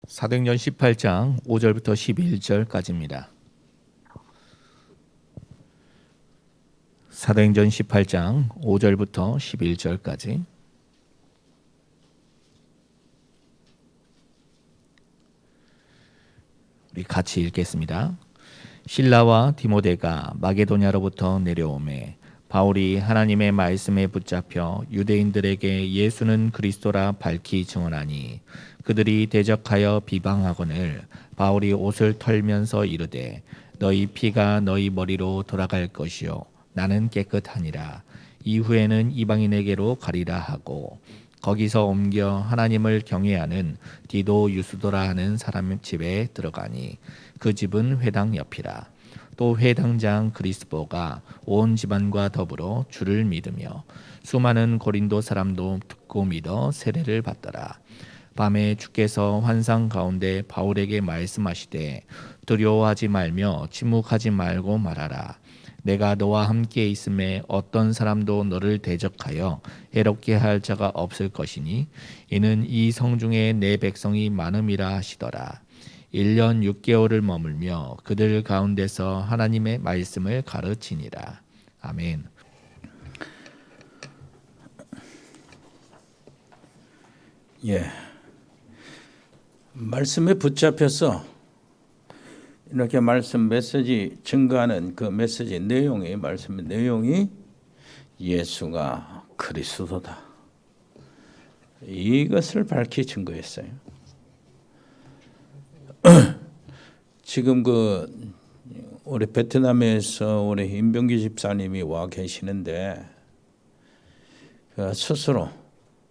사도행전 18장 5절부터 11절까지입니다. 사도행전 18장 5절부터 11절까지. 우리 같이 읽겠습니다. 실라와 디모데가 마게도냐로부터 내려오매 바울이 하나님의 말씀에 붙잡혀 유대인들에게 예수는 그리스도라 밝히 증언하니 그들이 대적하여 비방하거늘 바울이 옷을 털면서 이르되 너희 피가 너희 머리로 돌아갈 것이요 나는 깨끗하니라. 이후에는 이방인에게로 가리라 하고 거기서 옮겨 하나님을 경외하는 디도 유스도라 하는 사람 집에 들어가니 그 집은 회당 옆이라. 또 회당장 그리스보가 온 집안과 더불어 주를 믿으며 수많은 고린도 사람도 듣고 믿어 세례를 받더라. 밤에 주께서 환상 가운데 바울에게 말씀하시되 두려워하지 말며 침묵하지 말고 말하라. 내가 너와 함께 있음에 어떤 사람도 너를 대적하여 해롭게 할 자가 없을 것이니 이는 이 성중에 내 백성이 많음이라 하시더라. 1년 6개월을 머물며 그들 가운데서 하나님의 말씀을 가르치니라. 아멘. 말씀에 붙잡혀서 이렇게 말씀 메시지 증거하는 그 메시지 내용이 말씀의 내용이 예수가 그리스도다. 이것을 밝히 증거했어요. 지금 우리 베트남에서 우리 임병기 집사님이 와 계시는데 스스로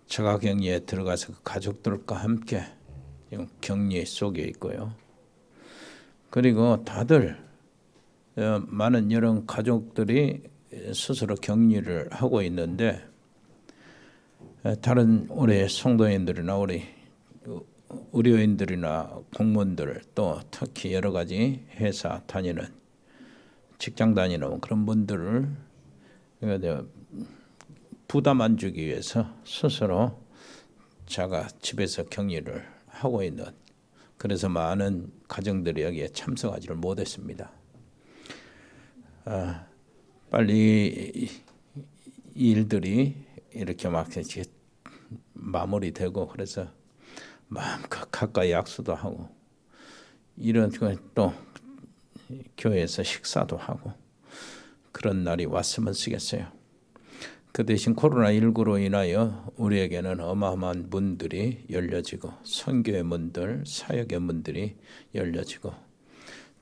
자가격리에 들어가서 가족들과 함께 격리 속에 있고요. 그리고 다들 많은 여러 가족들이 스스로 격리를 하고 있는데 다른 우리 성도인들이나 우리 의료인들이나 공무원들 또 특히 여러 가지 회사 다니는 직장 다니는 그런 분들을 부담 안 주기 위해서 스스로 자가 집에서 격리를 하고 있는, 그래서 많은 가정들이 여기에 참석하지를 못했습니다. 빨리 이 일들이 이렇게 막 마무리되고 그래서 마음껏 가까이 약수도 하고 이런 또 교회에서 식사도 하고 그런 날이 왔으면 쓰겠어요. 그 대신 코로나19로 인하여 우리에게는 어마어마한 문들이 열려지고 선교의 문들, 사역의 문들이 열려지고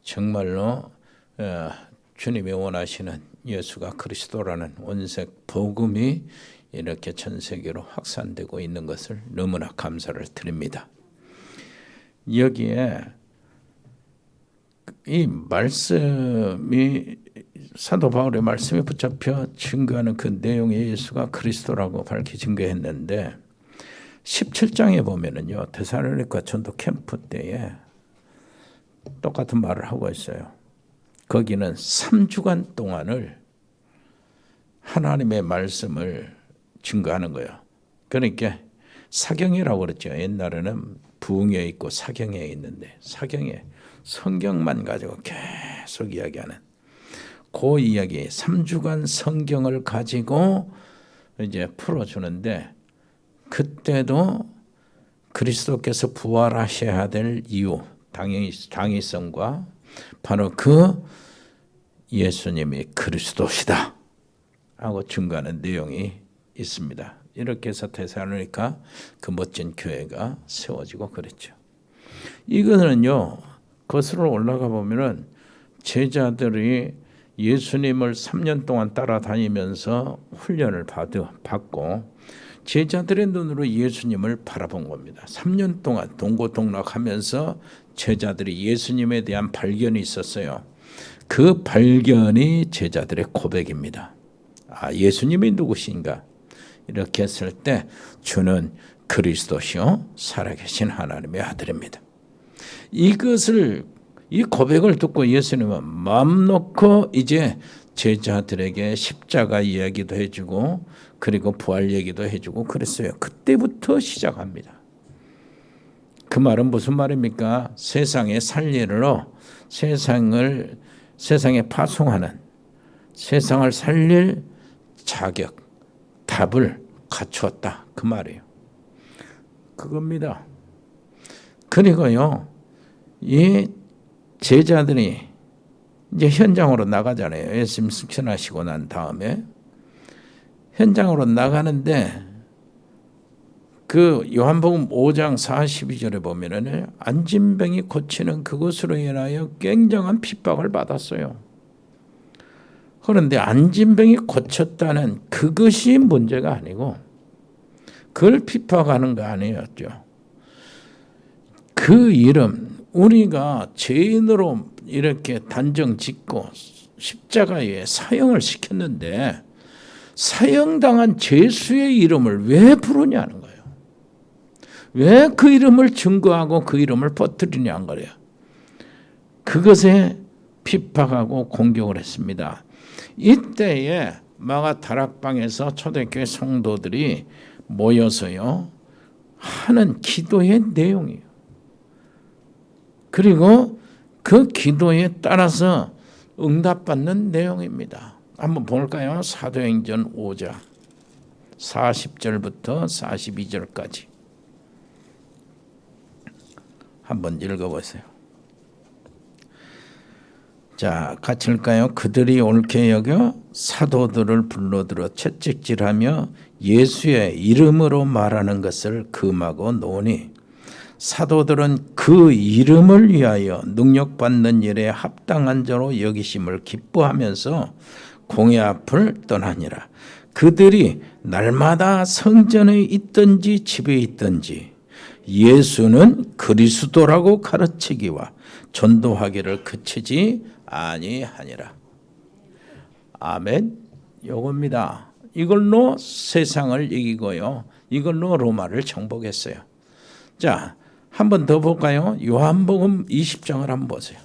정말로 주님이 원하시는 예수가 그리스도라는 원색 복음이 이렇게 전 세계로 확산되고 있는 것을 너무나 감사를 드립니다. 여기에 이 말씀이 사도 바울의 말씀에 붙잡혀 증거하는 그 내용의 예수가 그리스도라고 밝히 증거했는데 17장에 보면은요, 데살로니가 전도 캠프 때에 똑같은 말을 하고 있어요. 거기는 3주간 동안을 하나님의 말씀을 증거하는 거예요. 그러니까 사경이라고 그랬죠. 옛날에는 부흥에 있고 사경에 있는데 사경에 성경만 가지고 계속 이야기하는 그 이야기 3주간 성경을 가지고 이제 풀어주는데, 그때도 그리스도께서 부활하셔야 될 이유, 당위성과 바로 그 예수님이 그리스도시다 하고 증거하는 내용이 있습니다. 이렇게 해서 데살로니가 그 멋진 교회가 세워지고 그랬죠. 이거는요, 거슬러 올라가 보면은 제자들이 예수님을 3년 동안 따라다니면서 훈련을 받고 제자들의 눈으로 예수님을 바라본 겁니다. 3년 동안 동고동락하면서 제자들이 예수님에 대한 발견이 있었어요. 그 발견이 제자들의 고백입니다. 예수님이 누구신가? 이렇게 했을 때 주는 그리스도시요 살아계신 하나님의 아들입니다. 이 고백을 듣고 예수님은 마음 놓고 이제 제자들에게 십자가 이야기도 해주고 그리고 부활 얘기도 해주고 그랬어요. 그때부터 시작합니다. 그 말은 무슨 말입니까? 세상에 살리러 세상에 파송하는, 세상을 살릴 자격, 답을 갖추었다, 그 말이에요. 그겁니다. 그리고요, 이 제자들이 이제 현장으로 나가잖아요. 예수님 승천하시고 난 다음에 현장으로 나가는데, 그 요한복음 5장 42절에 보면은 안진병이 고치는 그것으로 인하여 굉장한 핍박을 받았어요. 그런데 안진병이 고쳤다는 그것이 문제가 아니고, 그걸 핍박하는 거 아니었죠. 그 이름, 우리가 죄인으로 이렇게 단정 짓고 십자가에 사형을 시켰는데 사형당한 죄수의 이름을 왜 부르냐는 거예요. 왜 그 이름을 증거하고 그 이름을 퍼뜨리냐는 거예요. 그것에 핍박하고 공격을 했습니다. 이때에 마가 다락방에서 초대교회 성도들이 모여서요 하는 기도의 내용이에요. 그리고 그 기도에 따라서 응답받는 내용입니다. 한번 볼까요? 사도행전 5장 40절부터 42절까지 한번 읽어보세요. 자, 같이 읽을까요? 그들이 옳게 여겨 사도들을 불러들어 채찍질하며 예수의 이름으로 말하는 것을 금하고 노니, 사도들은 그 이름을 위하여 능력받는 일에 합당한 자로 여기심을 기뻐하면서 공회 앞을 떠나니라. 그들이 날마다 성전에 있든지 집에 있든지 예수는 그리스도라고 가르치기와 전도하기를 그치지 아니하니라. 아멘. 요겁니다. 이걸로 세상을 이기고요, 이걸로 로마를 정복했어요. 자, 한 번 더 볼까요? 요한복음 20장을 한번 보세요.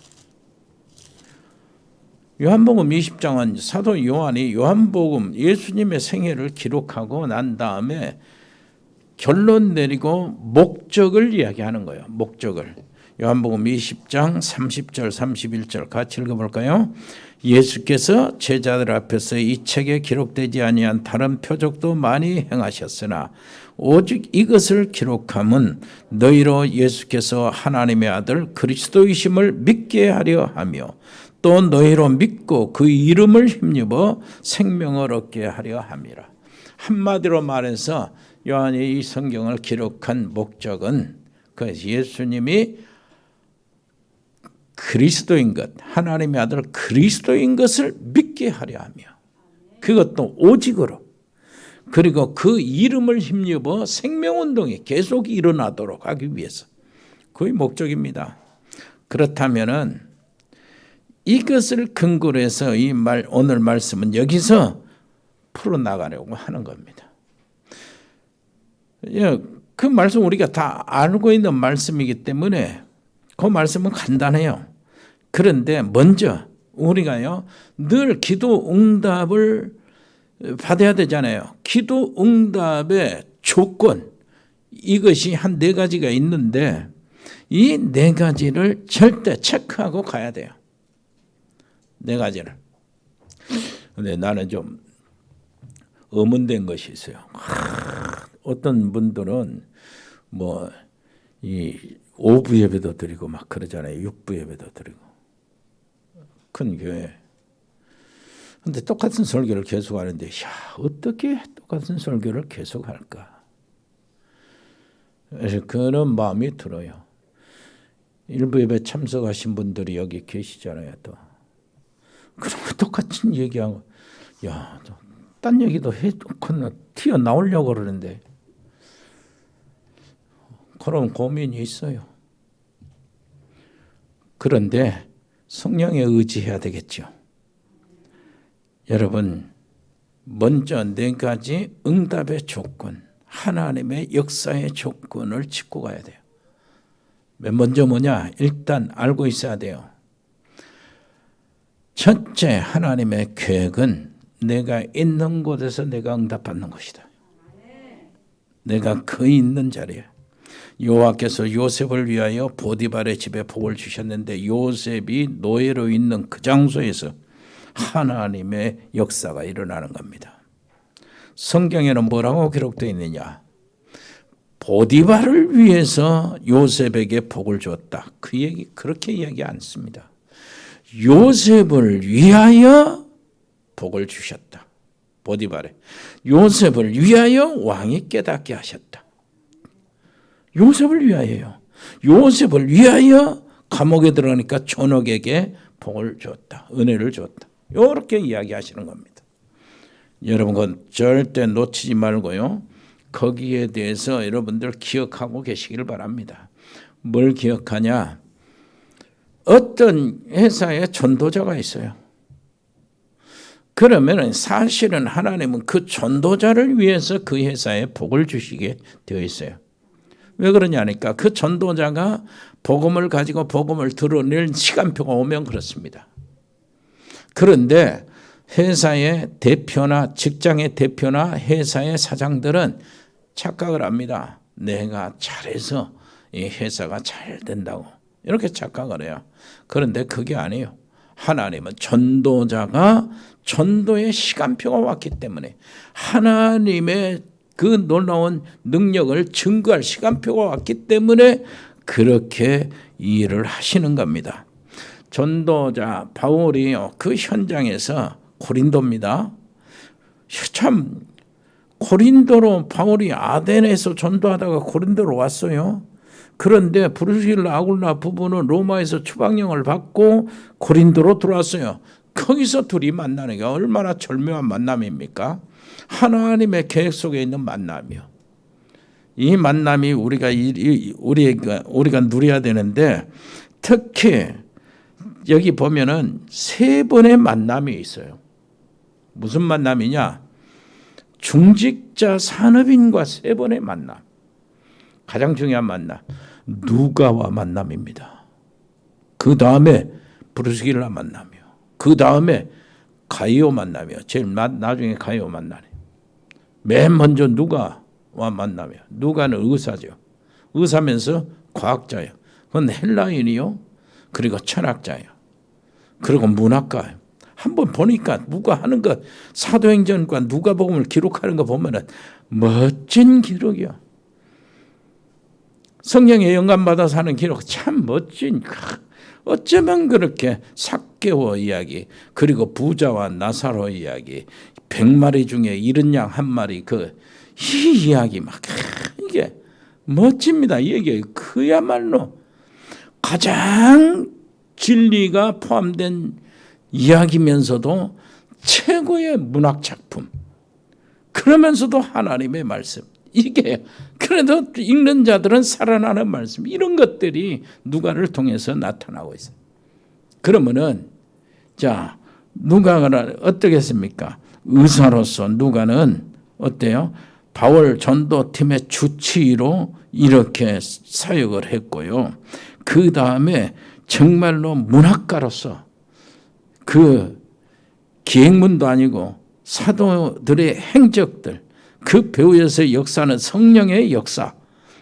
요한복음 20장은 사도 요한이 요한복음 예수님의 생애를 기록하고 난 다음에 결론 내리고 목적을 이야기하는 거예요. 목적을. 요한복음 20장 30절 31절 같이 읽어볼까요? 예수께서 제자들 앞에서 이 책에 기록되지 아니한 다른 표적도 많이 행하셨으나 오직 이것을 기록함은 너희로 예수께서 하나님의 아들 그리스도이심을 믿게 하려 하며 또 너희로 믿고 그 이름을 힘입어 생명을 얻게 하려 함이라. 한마디로 말해서 요한이 이 성경을 기록한 목적은 그 예수님이 그리스도인 것, 하나님의 아들 그리스도인 것을 믿게 하려 하며, 그것도 오직으로, 그리고 그 이름을 힘입어 생명운동이 계속 일어나도록 하기 위해서, 그의 목적입니다. 그렇다면은 이것을 근거로 해서 오늘 말씀은 여기서 풀어나가려고 하는 겁니다. 그 말씀 우리가 다 알고 있는 말씀이기 때문에 그 말씀은 간단해요. 그런데 먼저 우리가요 늘 기도 응답을 받아야 되잖아요. 기도 응답의 조건, 이것이 한 4가지가 있는데 이 4가지를 절대 체크하고 가야 돼요. 4가지를. 근데 나는 좀 의문된 것이 있어요. 어떤 분들은 뭐 이 5부 예배도 드리고 막 그러잖아요. 6부 예배도 드리고. 큰 교회. 근데 똑같은 설교를 계속 하는데, 어떻게 똑같은 설교를 계속 할까? 그래서 그런 마음이 들어요. 1부 예배 참석하신 분들이 여기 계시잖아요. 또. 그럼 똑같은 얘기하고, 딴 얘기도 해놓고 튀어나오려고 그러는데, 그런 고민이 있어요. 그런데 성령에 의지해야 되겠죠. 여러분, 먼저 4가지 응답의 조건, 하나님의 역사의 조건을 짚고 가야 돼요. 먼저 뭐냐? 일단 알고 있어야 돼요. 첫째, 하나님의 계획은 내가 있는 곳에서 내가 응답받는 것이다. 내가 그 있는 자리에. 여호와께서 요셉을 위하여 보디발의 집에 복을 주셨는데 요셉이 노예로 있는 그 장소에서 하나님의 역사가 일어나는 겁니다. 성경에는 뭐라고 기록되어 있느냐? 보디발을 위해서 요셉에게 복을 줬다. 그 얘기 그렇게 이야기 않습니다. 요셉을 위하여 복을 주셨다. 보디발에 요셉을 위하여 왕이 깨닫게 하셨다. 요셉을 위하여요. 요셉을 위하여 감옥에 들어가니까 존옥에게 복을 줬다. 은혜를 줬다. 이렇게 이야기하시는 겁니다. 여러분 그건 절대 놓치지 말고요. 거기에 대해서 여러분들 기억하고 계시기를 바랍니다. 뭘 기억하냐? 어떤 회사에 전도자가 있어요. 그러면 사실은 하나님은 그 전도자를 위해서 그 회사에 복을 주시게 되어 있어요. 왜 그러냐니까 그 전도자가 복음을 가지고 복음을 드러낼 시간표가 오면 그렇습니다. 그런데 회사의 대표나 직장의 대표나 회사의 사장들은 착각을 합니다. 내가 잘해서 이 회사가 잘 된다고 이렇게 착각을 해요. 그런데 그게 아니에요. 하나님은 전도자가 전도의 시간표가 왔기 때문에 하나님의 그 놀라운 능력을 증거할 시간표가 왔기 때문에 그렇게 일을 하시는 겁니다. 전도자 바울이 그 현장에서 고린도입니다. 참 고린도로 바울이 아덴에서 전도하다가 고린도로 왔어요. 그런데 브루실라 아굴라 부부는 로마에서 추방령을 받고 고린도로 들어왔어요. 거기서 둘이 만나는 게 얼마나 절묘한 만남입니까? 하나님의 계획 속에 있는 만남이요. 이 만남이 우리가 누려야 되는데 특히 여기 보면은 세 번의 만남이 있어요. 무슨 만남이냐? 중직자 산업인과 세 번의 만남. 가장 중요한 만남. 누가와 만남입니다. 그 다음에 브루스길라 만남이요. 그 다음에 가이오 만남이요. 제일 나중에 가이오 만나네. 맨 먼저 누가와 만남이요. 누가는 의사죠. 의사면서 과학자예요. 그건 헬라인이요. 그리고 철학자예요. 그리고 문학가예요. 한번 보니까 누가 하는 것 사도행전과 누가복음을 기록하는 거 보면은 멋진 기록이야. 성령의 영감 받아서 하는 기록 참 멋진. 어쩌면 그렇게 삭개오 이야기 그리고 부자와 나사로 이야기 100마리 중에 70양 1마리 이 이야기 막 이게 멋집니다. 이 얘기 그야말로 가장 진리가 포함된 이야기면서도 최고의 문학 작품. 그러면서도 하나님의 말씀. 이게 그래도 읽는 자들은 살아나는 말씀. 이런 것들이 누가를 통해서 나타나고 있어요. 그러면은 자 누가가 어떻겠습니까? 의사로서 누가는 어때요? 바울 전도팀의 주치의로 이렇게 사역을 했고요. 그 다음에 정말로 문학가로서 그 기행문도 아니고 사도들의 행적들, 그 배후에서의 역사는 성령의 역사,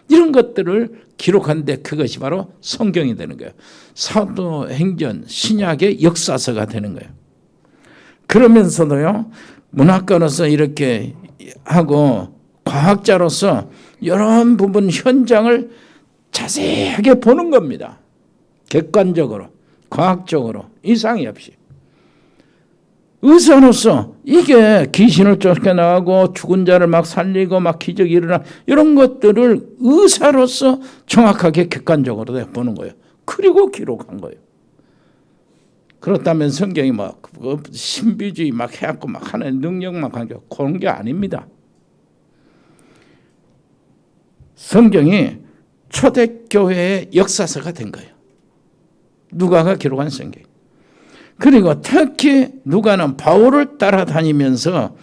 이런 것들을 기록하는데 그것이 바로 성경이 되는 거예요. 사도행전, 신약의 역사서가 되는 거예요. 그러면서도요, 문학가로서 이렇게 하고 과학자로서 이런 부분 현장을 자세하게 보는 겁니다. 객관적으로, 과학적으로, 이상이 없이. 의사로서 이게 귀신을 쫓겨나가고 죽은 자를 막 살리고 막 기적이 일어나 이런 것들을 의사로서 정확하게 객관적으로 보는 거예요. 그리고 기록한 거예요. 그렇다면 성경이 막 신비주의 막 해갖고 막 하는 능력만 가지고 그런 게 아닙니다. 성경이 초대교회의 역사서가 된 거예요. 누가가 기록한 성경. 그리고 특히 누가는 바울을 따라다니면서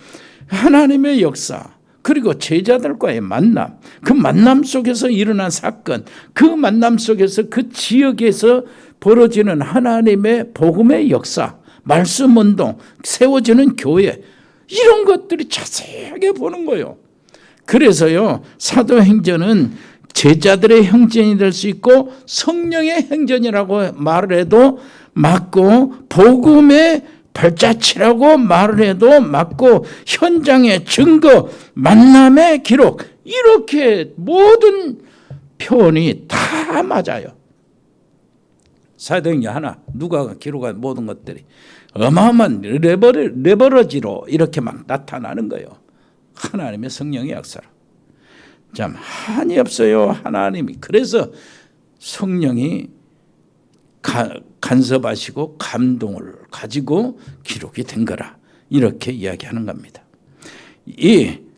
하나님의 역사 그리고 제자들과의 만남, 그 만남 속에서 일어난 사건, 그 만남 속에서 그 지역에서 벌어지는 하나님의 복음의 역사, 말씀 운동, 세워지는 교회, 이런 것들이 자세하게 보는 거예요. 그래서요, 사도행전은 제자들의 행전이 될 수 있고 성령의 행전이라고 말을 해도 맞고 복음의 발자취라고 말을 해도 맞고 현장의 증거, 만남의 기록 이렇게 모든 표현이 다 맞아요. 사도행전 하나 누가 기록한 모든 것들이 어마어마한 레버러지로 이렇게 막 나타나는 거예요. 하나님의 성령의 역사로. 참 한이 없어요. 하나님이. 그래서 성령이 간섭하시고 감동을 가지고 기록이 된 거라 이렇게 이야기하는 겁니다.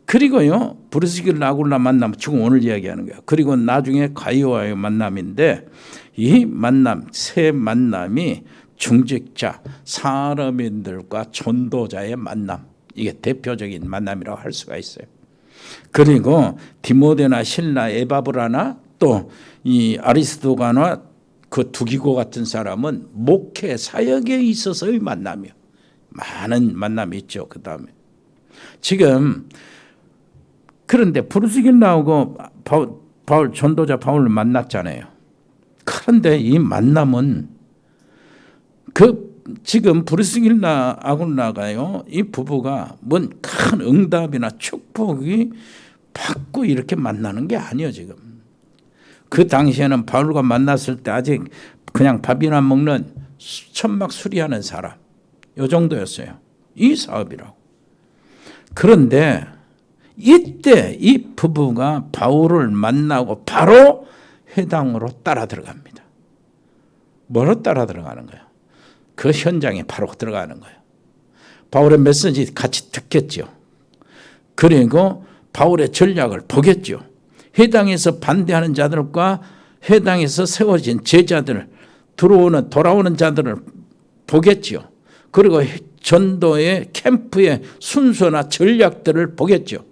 그리고요 브리스길라 아굴라 만남 지금 오늘 이야기하는 거예요. 그리고 나중에 가이오와의 만남인데 이 만남 세 만남이 중직자 사람인들과 전도자의 만남 이게 대표적인 만남이라고 할 수가 있어요. 그리고 디모데나 실라 에바브라나 또 이 아리스도가나 그 두기고 같은 사람은 목회 사역에 있어서의 만남이요. 많은 만남이 있죠. 그 다음에 지금 그런데 브리스길라하고 바울 전도자 바울을 만났잖아요. 그런데 이 만남은 지금 브리스길라 아굴라가요 이 부부가 뭔 큰 응답이나 축복이 받고 이렇게 만나는 게 아니에요. 지금 그 당시에는 바울과 만났을 때 아직 그냥 밥이나 먹는 천막 수리하는 사람 요 정도였어요. 이 사업이라고. 그런데 이때 이 부부가 바울을 만나고 바로 회당으로 따라 들어갑니다. 뭐로 따라 들어가는 거예요? 그 현장에 바로 들어가는 거예요. 바울의 메시지 같이 듣겠죠. 그리고 바울의 전략을 보겠죠. 회당에서 반대하는 자들과 회당에서 세워진 제자들 돌아오는 자들을 보겠죠. 그리고 전도의 캠프의 순서나 전략들을 보겠죠.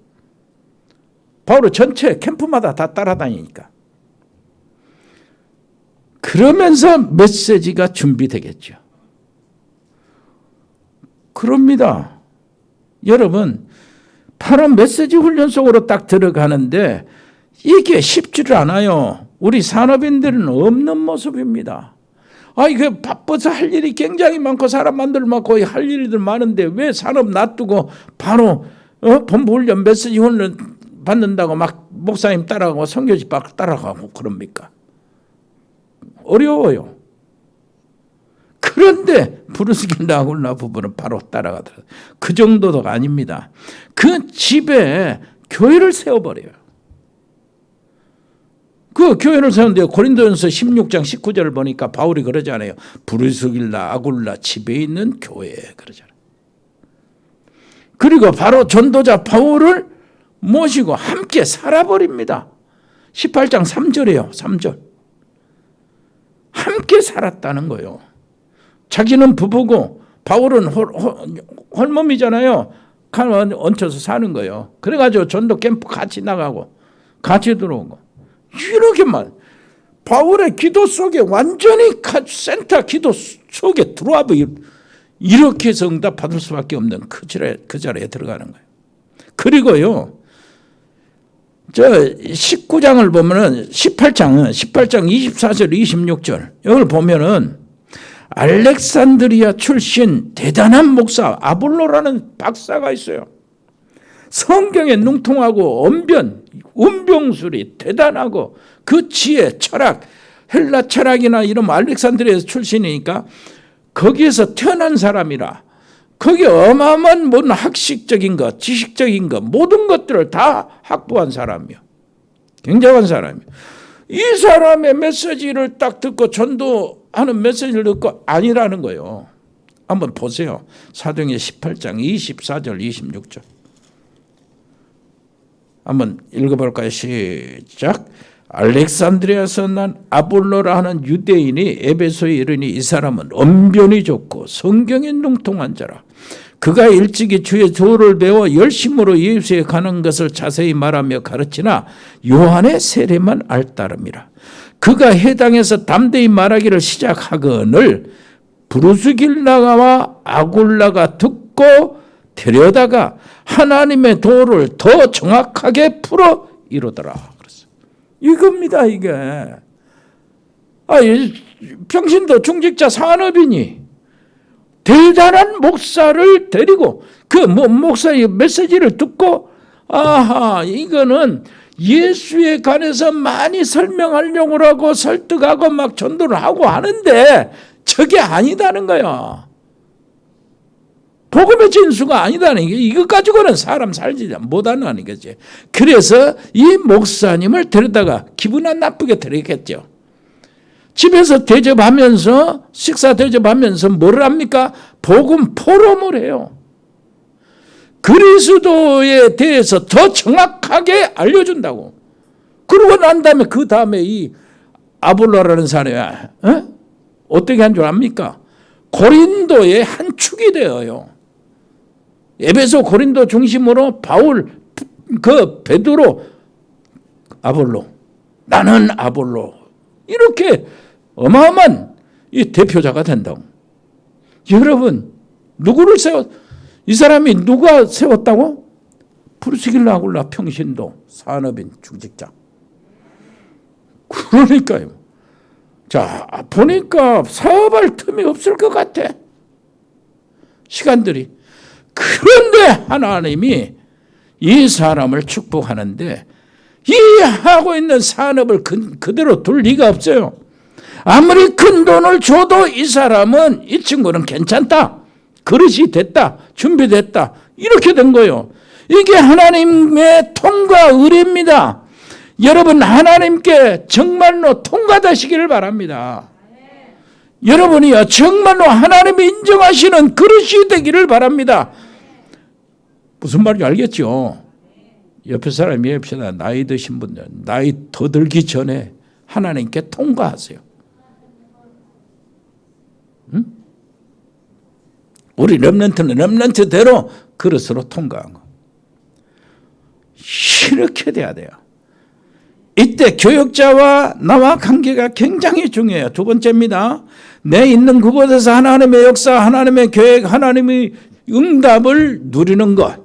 바울은 전체 캠프마다 다 따라다니니까. 그러면서 메시지가 준비되겠죠. 그럽니다. 여러분, 바로 메시지 훈련 속으로 딱 들어가는데 이게 쉽지를 않아요. 우리 산업인들은 없는 모습입니다. 이게 바빠서 할 일이 굉장히 많고 사람 만들 많고 할 일들 많은데 왜 산업 놔두고 바로 본부 훈련 메시지 훈련 받는다고 막 목사님 따라가고 선교지 따라가고 그럽니까? 어려워요. 그런데 브리스길라 아굴라 부부는 바로 따라가더라고요. 그 정도도 아닙니다. 그 집에 교회를 세워버려요. 그 교회를 세우는데 고린도전서 16장 19절을 보니까 바울이 그러잖아요. 브리스길라 아굴라 집에 있는 교회 그러잖아요. 그리고 바로 전도자 바울을 모시고 함께 살아버립니다. 18장 3절이에요. 3절. 함께 살았다는 거예요. 자기는 부부고 바울은 홀몸이잖아요. 얹혀서 사는 거예요. 그래가지고 전도 캠프 같이 나가고 같이 들어오고 이렇게만 바울의 기도 속에 완전히 센터 기도 속에 들어와 이렇게 해서 응답 받을 수밖에 없는 그 자리에 들어가는 거예요. 그리고요. 저 19장을 보면은 18장 24절 26절 이걸 보면은 알렉산드리아 출신 대단한 목사 아볼로라는 박사가 있어요. 성경에 능통하고 은병술이 대단하고 그 지혜, 철학, 헬라 철학이나 이런 알렉산드리아에서 출신이니까 거기에서 태어난 사람이라 거기 어마어마한 모든 학식적인 것, 지식적인 것 모든 것들을 다 확보한 사람이요. 굉장한 사람이요. 이 사람의 메시지를 딱 듣고 전도하는 메시지를 듣고 아니라는 거예요. 한번 보세요. 사도행전 18장 24절 26절. 한번 읽어볼까요? 시작. 알렉산드리아에서 난 아볼로라 하는 유대인이 에베소에 이르니 이 사람은 언변이 좋고 성경에 능통한 자라. 그가 일찍이 주의 도를 배워 열심으로 예수에 가는 것을 자세히 말하며 가르치나 요한의 세례만 알따름이라. 그가 해당에서 담대히 말하기를 시작하거늘 브리스길라와 아굴라가 듣고 데려다가 하나님의 도를 더 정확하게 풀어 이루더라. 그랬어요. 이겁니다, 이게. 평신도 중직자 산업인이 대단한 목사를 데리고 그 목사의 메시지를 듣고 아하, 이거는 예수에 관해서 많이 설명하려고 하고 설득하고 막 전도를 하고 하는데 저게 아니다는 거야. 복음의 진수가 아니다는 게 이것 가지고는 사람 살지 못하는 거지. 그래서 이 목사님을 데려다가 기분 안 나쁘게 데리겠죠. 집에서 대접하면서 식사 대접하면서 뭘 합니까? 복음 포럼을 해요. 그리스도에 대해서 더 정확하게 알려준다고. 그러고 난 다음에 그 다음에 이 아볼로라는 사람이 어떻게 한 줄 압니까? 고린도의 한 축이 되어요. 에베소 고린도 중심으로 바울, 베드로, 아볼로, 나는 아볼로 이렇게 어마어마한 이 대표자가 된다고. 여러분 누구를 이 사람이 누가 세웠다고? 프르스길라 아굴라 평신도 산업인 중직자. 그러니까요. 자, 보니까 사업할 틈이 없을 것 같아. 시간들이. 그런데 하나님이 이 사람을 축복하는데 이 하고 있는 산업을 그대로 둘 리가 없어요. 아무리 큰 돈을 줘도 이 사람은 이 친구는 괜찮다. 그릇이 됐다. 준비됐다. 이렇게 된 거예요. 이게 하나님의 통과 의례입니다. 여러분 하나님께 정말로 통과되시기를 바랍니다. 여러분이요 정말로 하나님이 인정하시는 그릇이 되기를 바랍니다. 무슨 말인지 알겠죠? 옆에 사람이 얘기합시다. 나이 드신 분들 나이 더 들기 전에 하나님께 통과하세요. 응? 우리 렘넌트는 렘넌트대로 그릇으로 통과한 거. 이렇게 돼야 돼요. 이때 교역자와 나와 관계가 굉장히 중요해요. 두 번째입니다. 내 있는 그곳에서 하나님의 역사, 하나님의 계획, 하나님의 응답을 누리는 것,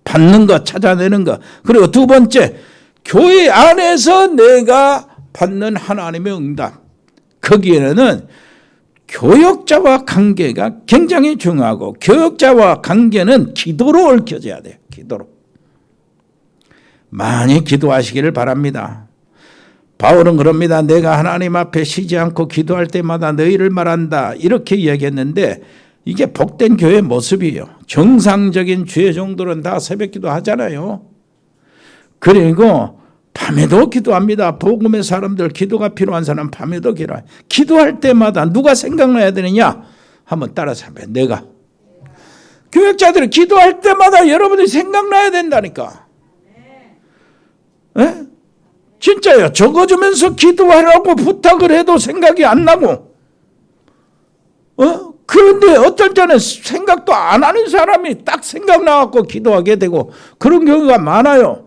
받는 것, 찾아내는 것. 그리고 두 번째, 교회 안에서 내가 받는 하나님의 응답. 거기에는 교역자와 관계가 굉장히 중요하고 교역자와 관계는 기도로 얽혀져야 돼요. 기도로. 많이 기도하시기를 바랍니다. 바울은 그럽니다. 내가 하나님 앞에 쉬지 않고 기도할 때마다 너희를 말한다. 이렇게 이야기했는데 이게 복된 교회의 모습이에요. 정상적인 주의 종들은 다 새벽 기도 하잖아요. 그리고 밤에도 기도합니다. 복음의 사람들 기도가 필요한 사람 밤에도 기도해요. 기도할 때마다 누가 생각나야 되느냐? 한번 따라서 해봐요. 내가. 교역자들이 기도할 때마다 여러분이 생각나야 된다니까. 에? 진짜요. 적어주면서 기도하라고 부탁을 해도 생각이 안 나고 그런데 어떨 때는 생각도 안 하는 사람이 딱 생각나갖고 기도하게 되고 그런 경우가 많아요.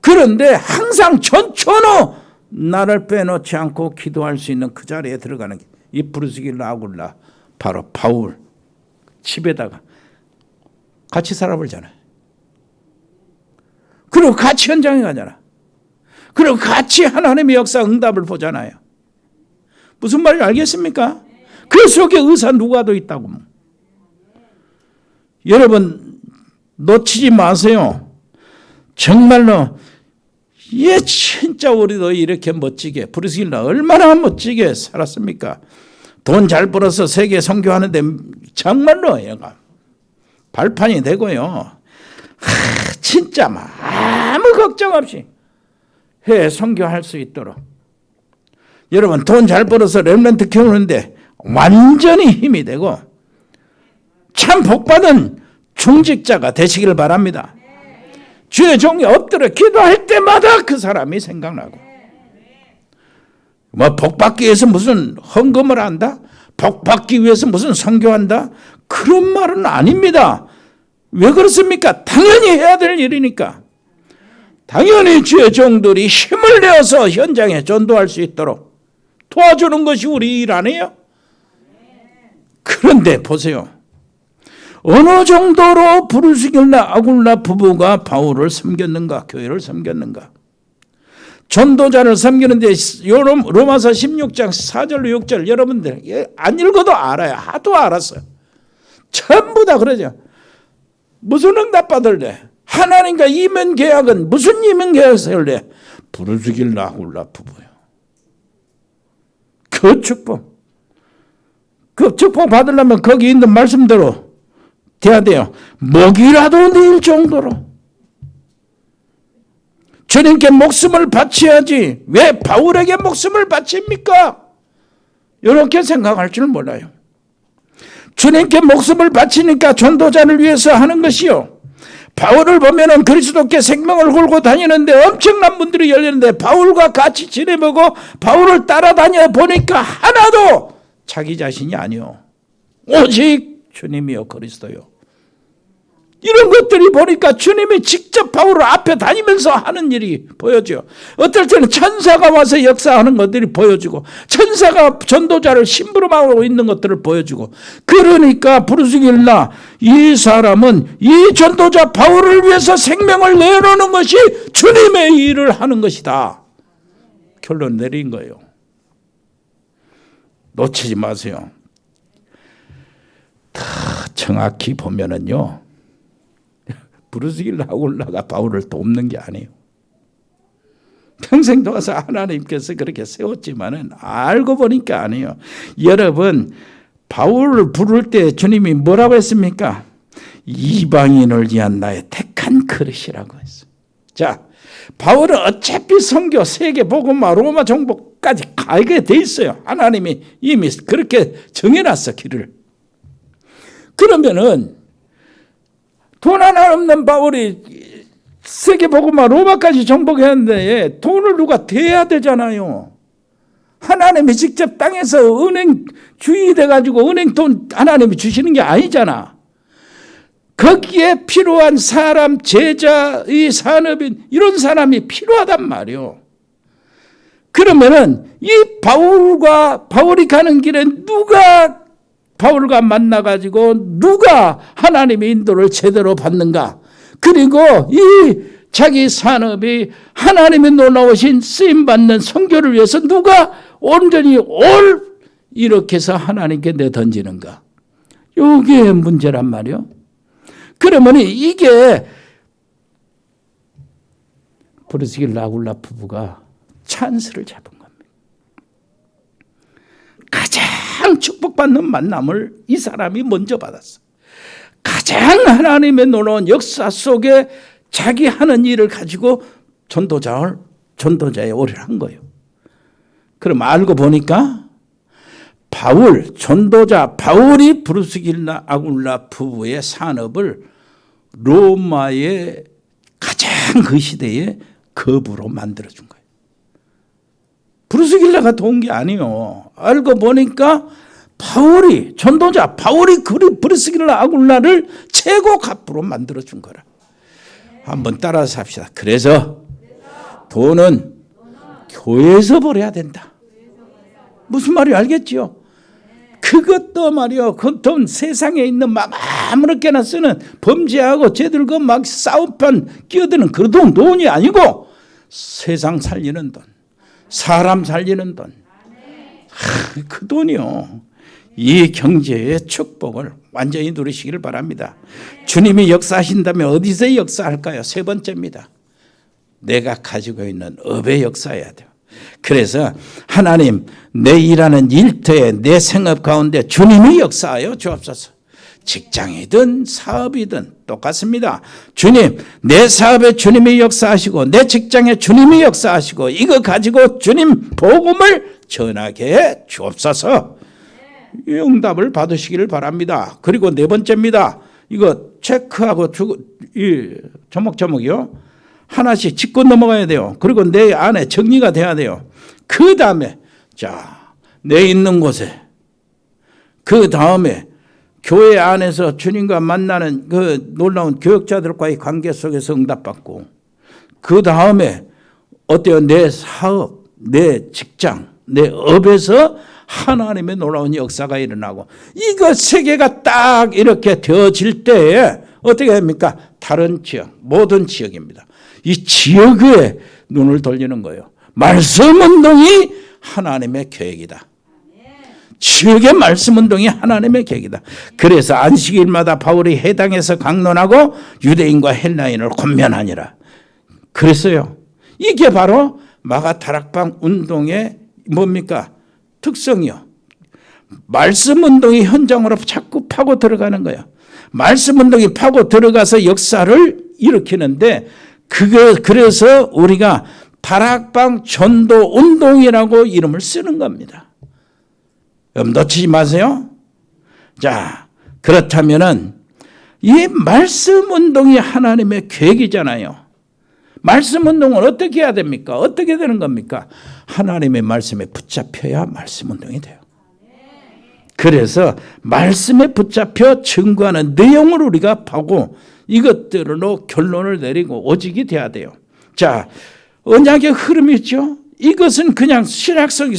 그런데 항상 전천후 나를 빼놓지 않고 기도할 수 있는 그 자리에 들어가는 게 이 프르스길라 아굴라 바로 바울 집에다가 같이 살아보잖아요. 그리고 같이 현장에 가잖아. 그리고 같이 하나님의 역사 응답을 보잖아요. 무슨 말인지 알겠습니까? 그 속에 의사 누가 더 있다고. 여러분 놓치지 마세요. 정말로 진짜 우리도 이렇게 멋지게 프르스길라 얼마나 멋지게 살았습니까? 돈 잘 벌어서 세계 선교하는데 정말로 얘가 발판이 되고요. 진짜 아무 걱정 없이 해외 선교할 수 있도록 여러분 돈 잘 벌어서 렘넌트 키우는데 완전히 힘이 되고 참 복받은 중직자가 되시기를 바랍니다. 주의 종이 엎드려 기도할 때마다 그 사람이 생각나고 뭐 복받기 위해서 무슨 헌금을 한다? 복받기 위해서 무슨 선교한다? 그런 말은 아닙니다. 왜 그렇습니까? 당연히 해야 될 일이니까. 당연히 주의 종들이 힘을 내어서 현장에 전도할 수 있도록 도와주는 것이 우리 일 아니에요? 그런데 보세요. 어느 정도로 프르스길라 아굴라 부부가 바울을 섬겼는가, 교회를 섬겼는가. 전도자를 섬기는데 로마서 16장 4절로 6절 여러분들 안 읽어도 알아요. 하도 알았어요. 전부 다 그러죠. 무슨 응답 받을래? 하나님과 이면 계약은 무슨 이면 계약을 해? 부르주길 나홀라 부부요. 그 축복 받으려면 거기 있는 말씀대로 돼야 돼요. 먹이라도 낼 정도로. 주님께 목숨을 바쳐야지 왜 바울에게 목숨을 바칩니까? 이렇게 생각할 줄 몰라요. 주님께 목숨을 바치니까 전도자를 위해서 하는 것이요. 바울을 보면은 그리스도께 생명을 걸고 다니는데 엄청난 문들이 열리는데 바울과 같이 지내보고 바울을 따라다녀 보니까 하나도 자기 자신이 아니요. 오직 주님이요 그리스도요. 이런 것들이 보니까 주님이 직접 바울을 앞에 다니면서 하는 일이 보여져요. 어떨 때는 천사가 와서 역사하는 것들이 보여지고 천사가 전도자를 심부름하고 있는 것들을 보여주고 그러니까 부르시길라 이 사람은 이 전도자 바울을 위해서 생명을 내놓는 것이 주님의 일을 하는 것이다. 결론 내린 거예요. 놓치지 마세요. 다 정확히 보면은요. 부르시길라 아굴라가 바울을 돕는 게 아니에요. 평생 도와서 하나님께서 그렇게 세웠지만은 알고 보니까 아니에요. 여러분 바울을 부를 때 주님이 뭐라고 했습니까? 이방인을 위한 나의 택한 그릇이라고 했어요. 자, 바울은 어차피 선교, 세계 복음화, 로마 정복까지 가게 돼 있어요. 하나님이 이미 그렇게 정해놨어 길을. 그러면은 돈 하나 없는 바울이 세계 복음화 로마까지 정복했는데 돈을 누가 대야 되잖아요. 하나님이 직접 땅에서 은행 주인이 돼가지고 은행 돈 하나님이 주시는 게 아니잖아. 거기에 필요한 사람, 제자의 산업인 이런 사람이 필요하단 말이요. 그러면은 이 바울이 가는 길에 누가 바울과 만나가지고 누가 하나님의 인도를 제대로 받는가? 그리고 이 자기 산업이 하나님의 놀라우신 쓰임받는 선교를 위해서 누가 온전히 이렇게 해서 하나님께 내던지는가? 이게 문제란 말이요. 그러면 이게 부르시길 아굴라 부부가 찬스를 잡은 겁니다. 가장 축복받는 만남을 이 사람이 먼저 받았어. 가장 하나님의 놀라운 역사 속에 자기 하는 일을 가지고 전도자의 오래를 한 거예요. 그럼 알고 보니까 바울이 부르시길라 아굴라 부부의 산업을 로마의 가장 그 시대의 거부로 만들어준 거예요. 부르시길라가 도운 게 아니에요. 알고 보니까 바울이 부르시길라 아굴라를 최고 갑부로 만들어준 거라. 한번 따라서 합시다. 그래서 돈은 교회에서 벌어야 된다. 무슨 말인지 알겠지요? 그것도 말이요. 그 돈 세상에 있는 막 아무렇게나 쓰는 범죄하고 쟤들과 막 싸움판 끼어드는 그 돈이 아니고 세상 살리는 돈, 사람 살리는 돈. 그 돈이요. 이 경제의 축복을 완전히 누리시기를 바랍니다. 주님이 역사하신다면 어디서 역사할까요? 세 번째입니다. 내가 가지고 있는 업의 역사해야 돼요. 그래서 하나님 내 일하는 일터에 내 생업 가운데 주님이 역사하여 주옵소서. 직장이든 사업이든 똑같습니다. 주님 내 사업에 주님이 역사하시고 내 직장에 주님이 역사하시고 이거 가지고 주님 복음을 전하게 해 주옵소서. 이 응답을 받으시기를 바랍니다. 그리고 네 번째입니다. 이거 체크하고 이 조목조목이요. 하나씩 짚고 넘어가야 돼요. 그리고 내 안에 정리가 돼야 돼요. 그 다음에 내 있는 곳에 그 다음에 교회 안에서 주님과 만나는 그 놀라운 교역자들과의 관계 속에서 응답받고 그 다음에 어때요? 내 사업, 내 직장, 내 업에서 하나님의 놀라운 역사가 일어나고 이거 세 개가 딱 이렇게 되어질 때에 어떻게 됩니까? 다른 지역, 모든 지역입니다. 이 지역에 눈을 돌리는 거예요. 말씀 운동이 하나님의 계획이다. 지역의 말씀 운동이 하나님의 계획이다. 그래서 안식일마다 바울이 해당에서 강론하고 유대인과 헬라인을 권면하니라. 그랬어요. 이게 바로 마가 다락방 운동의 뭡니까? 특성이요. 말씀 운동이 현장으로 자꾸 파고 들어가는 거예요. 말씀 운동이 파고 들어가서 역사를 일으키는데 그래서 우리가 다락방 전도 운동이라고 이름을 쓰는 겁니다. 놓치지 마세요. 자, 그렇다면은 이 말씀 운동이 하나님의 계획이잖아요. 말씀 운동은 어떻게 해야 됩니까? 어떻게 되는 겁니까? 하나님의 말씀에 붙잡혀야 말씀 운동이 돼요. 그래서 말씀에 붙잡혀 증거하는 내용을 우리가 파고 이것들로 결론을 내리고 오직이 돼야 돼요. 자, 언약의 흐름이 있죠. 이것은 그냥 신약 속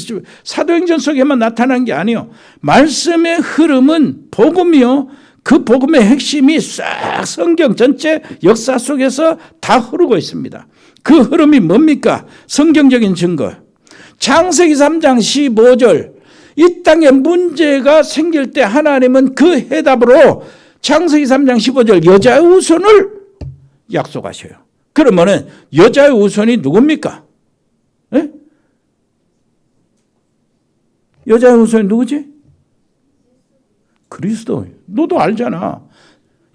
사도행전 속에만 나타난 게 아니에요. 말씀의 흐름은 복음이요. 그 복음의 핵심이 싹 성경 전체 역사 속에서 다 흐르고 있습니다. 그 흐름이 뭡니까? 성경적인 증거. 창세기 3장 15절. 이 땅에 문제가 생길 때 하나님은 그 해답으로 창세기 3장 15절 여자의 후손을 약속하셔요. 그러면은 여자의 후손이 누굽니까? 에? 여자의 후손이 누구지? 그리스도. 너도 알잖아.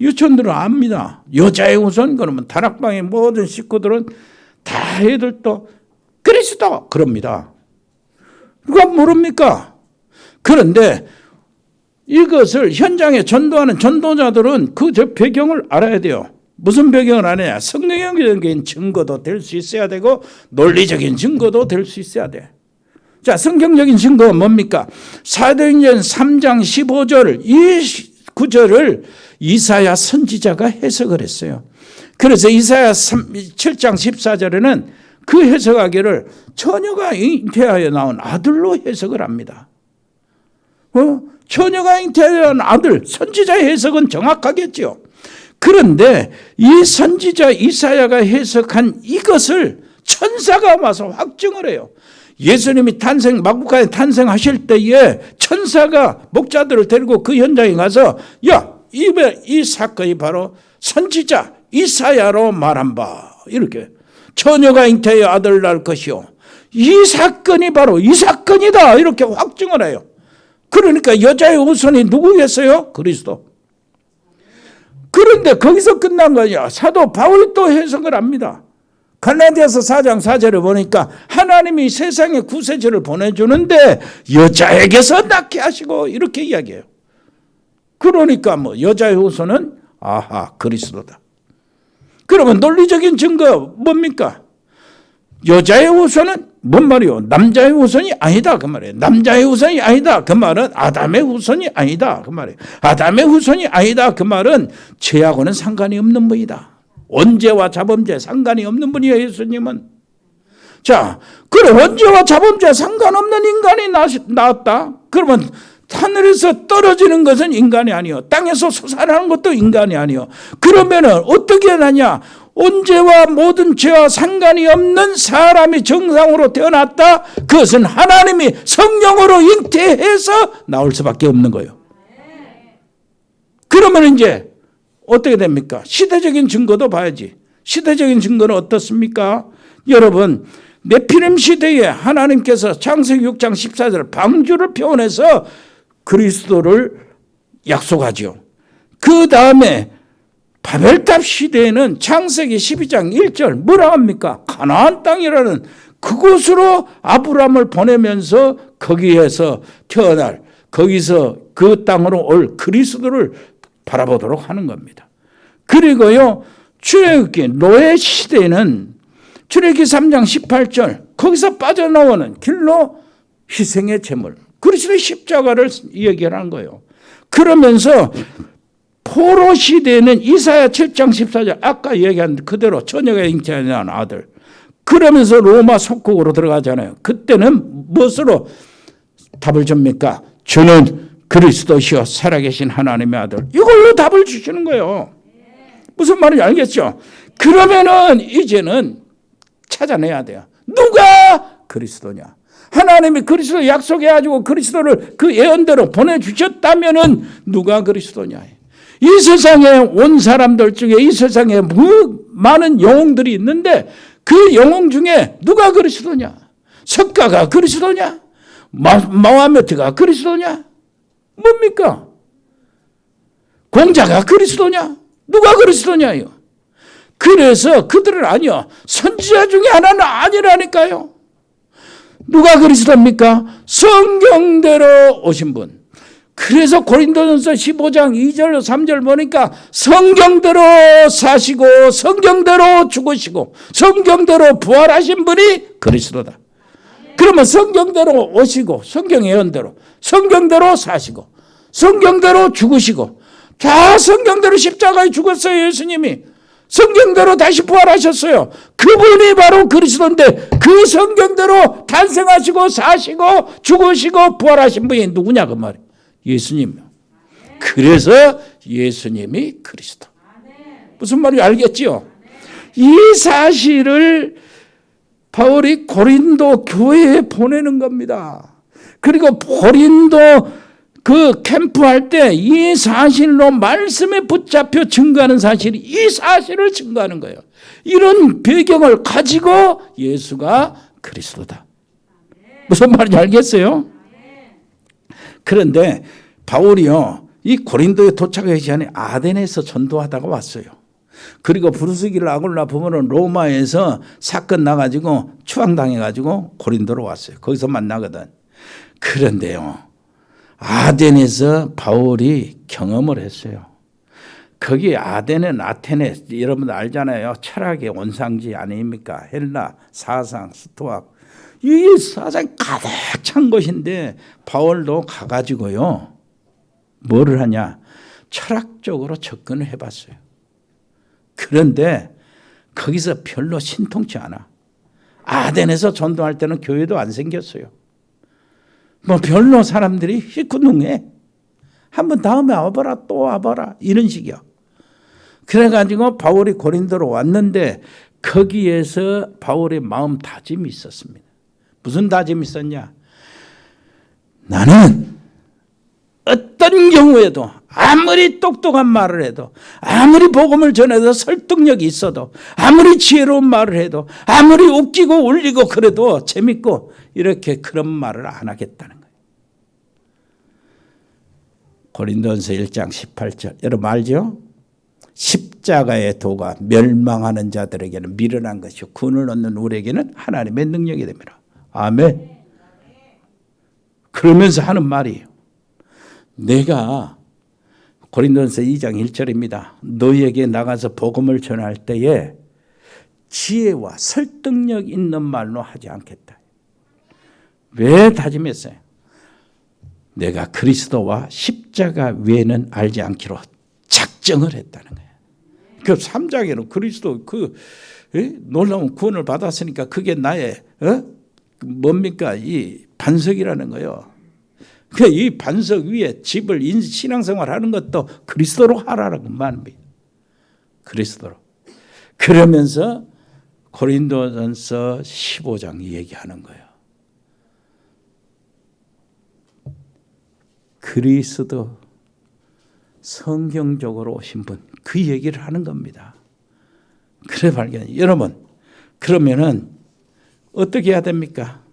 유치원들은 압니다. 여자의 후손 그러면 다락방의 모든 식구들은 다 애들도 그리스도 그럽니다. 누가 모릅니까? 그런데 이것을 현장에 전도하는 전도자들은 그 배경을 알아야 돼요. 무슨 배경을 아느냐? 성경적인 증거도 될 수 있어야 되고 논리적인 증거도 될 수 있어야 돼. 자, 성경적인 증거가 뭡니까? 사도행전 3장 15절 이 구절을 이사야 선지자가 해석을 했어요. 그래서 이사야 7장 14절에는 그 해석하기를 처녀가 잉태하여 나온 아들로 해석을 합니다. 처녀가 잉태하여 나온 아들, 선지자의 해석은 정확하겠죠. 그런데 이 선지자 이사야가 해석한 이것을 천사가 와서 확증을 해요. 예수님이 마구간에 탄생하실 때에 천사가 목자들을 데리고 그 현장에 가서 이 사건이 바로 선지자 이사야로 말한 바 이렇게 처녀가 잉태하여 아들을 낳을 것이요 이 사건이 바로 이 사건이다 이렇게 확증을 해요. 그러니까 여자의 후손이 누구겠어요? 그리스도. 그런데 거기서 끝난 거냐? 사도 바울이 또 해석을 합니다. 갈라디아서 4장 4절을 보니까 하나님이 세상에 구세주를 보내주는데 여자에게서 낳게 하시고 이렇게 이야기해요. 그러니까 여자의 후손은 그리스도다. 그러면 논리적인 증거 뭡니까? 여자의 후손은 뭔 말이요? 남자의 후손이 아니다 그 말이에요. 남자의 후손이 아니다 그 말은 아담의 후손이 아니다 그 말이에요. 아담의 후손이 아니다 그 말은 죄하고는 상관이 없는 분이다. 원죄와 자범죄 상관이 없는 분이에요. 예수님은. 자, 그래 원죄와 자범죄 상관없는 인간이 나왔다. 그러면 하늘에서 떨어지는 것은 인간이 아니요, 땅에서 솟아나는 것도 인간이 아니요. 그러면은 어떻게 나냐? 언제와 모든 죄와 상관이 없는 사람이 정상으로 태어났다. 그것은 하나님이 성령으로 잉태해서 나올 수밖에 없는 거예요. 그러면 이제 어떻게 됩니까? 시대적인 증거도 봐야지. 시대적인 증거는 어떻습니까? 여러분, 네피림 시대에 하나님께서 창세기 6장 14절 방주를 표현해서 그리스도를 약속하죠. 그 다음에 바벨탑 시대에는 창세기 12장 1절 뭐라 합니까? 가나안 땅이라는 그곳으로 아브라함을 보내면서 거기에서 태어날 거기서 그 땅으로 올 그리스도를 바라보도록 하는 겁니다. 그리고요 출애굽기 노예 시대에는 출애굽기 3장 18절 거기서 빠져나오는 길로 희생의 제물 그리스도의 십자가를 얘기하는 거예요. 그러면서 포로 시대에는 이사야 7장 14절 아까 얘기한 그대로 처녀가 잉태한 아들 그러면서 로마 속국으로 들어가잖아요. 그때는 무엇으로 답을 줍니까? 주는 그리스도시요 살아계신 하나님의 아들 이걸로 답을 주시는 거예요. 무슨 말인지 알겠죠? 그러면은 이제는 찾아내야 돼요. 누가 그리스도냐? 하나님이 그리스도 약속해가지고 그리스도를 그 예언대로 보내주셨다면은 누가 그리스도냐? 이 세상에 온 사람들 중에 이 세상에 많은 영웅들이 있는데 그 영웅 중에 누가 그리스도냐? 석가가 그리스도냐? 마호메트가 그리스도냐? 뭡니까? 공자가 그리스도냐? 누가 그리스도냐요? 그래서 그들은 아니요. 선지자 중에 하나는 아니라니까요. 누가 그리스도입니까? 성경대로 오신 분. 그래서 고린도전서 15장 2절 3절 보니까 성경대로 사시고 성경대로 죽으시고 성경대로 부활하신 분이 그리스도다. 그러면 성경대로 오시고 성경 예언대로 성경대로 사시고 성경대로 죽으시고 다 성경대로 십자가에 죽었어요. 예수님이 성경대로 다시 부활하셨어요. 그분이 바로 그리스도인데 그 성경대로 탄생하시고 사시고 죽으시고 부활하신 분이 누구냐 그 말이에요. 예수님. 그래서 예수님이 그리스도. 무슨 말인지 알겠지요? 이 사실을 바울이 고린도 교회에 보내는 겁니다. 그리고 고린도 그 캠프할 때 이 사실로 말씀에 붙잡혀 증거하는 사실이 이 사실을 증거하는 거예요. 이런 배경을 가지고 예수가 그리스도다. 무슨 말인지 알겠어요? 그런데 바울이요, 이 고린도에 도착하기 전에 아덴에서 전도하다가 왔어요. 그리고 부르스길 아굴라 부모는 로마에서 사건 나가지고 추앙당해가지고 고린도로 왔어요. 거기서 만나거든. 그런데요, 아덴에서 바울이 경험을 했어요. 거기 아덴은 아테네, 여러분들 알잖아요. 철학의 원상지 아닙니까? 헬라, 사상, 스토아. 이 사상이 가득 찬 곳인데 바울도 가가지고요. 뭐를 하냐? 철학적으로 접근을 해봤어요. 그런데 거기서 별로 신통치 않아. 아덴에서 전도할 때는 교회도 안 생겼어요. 뭐 별로 사람들이 희구능해. 한번 다음에 와봐라 또 와봐라 이런 식이요. 그래가지고 바울이 고린도로 왔는데 거기에서 바울의 마음 다짐이 있었습니다. 무슨 다짐이 있었냐? 나는 어떤 경우에도 아무리 똑똑한 말을 해도 아무리 복음을 전해도 설득력이 있어도 아무리 지혜로운 말을 해도 아무리 웃기고 울리고 그래도 재밌고 이렇게 그런 말을 안 하겠다는 거예요. 고린도전서 1장 18절 여러분 알죠? 십자가의 도가 멸망하는 자들에게는 미련한 것이요 구원을 얻는 우리에게는 하나님의 능력이 됩니다. 아멘. 그러면서 하는 말이에요. 내가 고린도전서 2장 1절입니다. 너희에게 나가서 복음을 전할 때에 지혜와 설득력 있는 말로 하지 않겠다. 왜 다짐했어요? 내가 그리스도와 십자가 외에는 알지 않기로 작정을 했다는 거예요. 그 3장에는 그리스도 그 놀라운 구원을 받았으니까 그게 나의 뭡니까? 이 반석이라는 거예요. 이 반석 위에 집을 신앙생활 하는 것도 그리스도로 하라는 말입니다. 그리스도로. 그러면서 고린도전서 15장 얘기하는 거예요. 그리스도 성경적으로 오신 분, 그 얘기를 하는 겁니다. 그래 발견. 여러분, 그러면은 어떻게 해야 됩니까?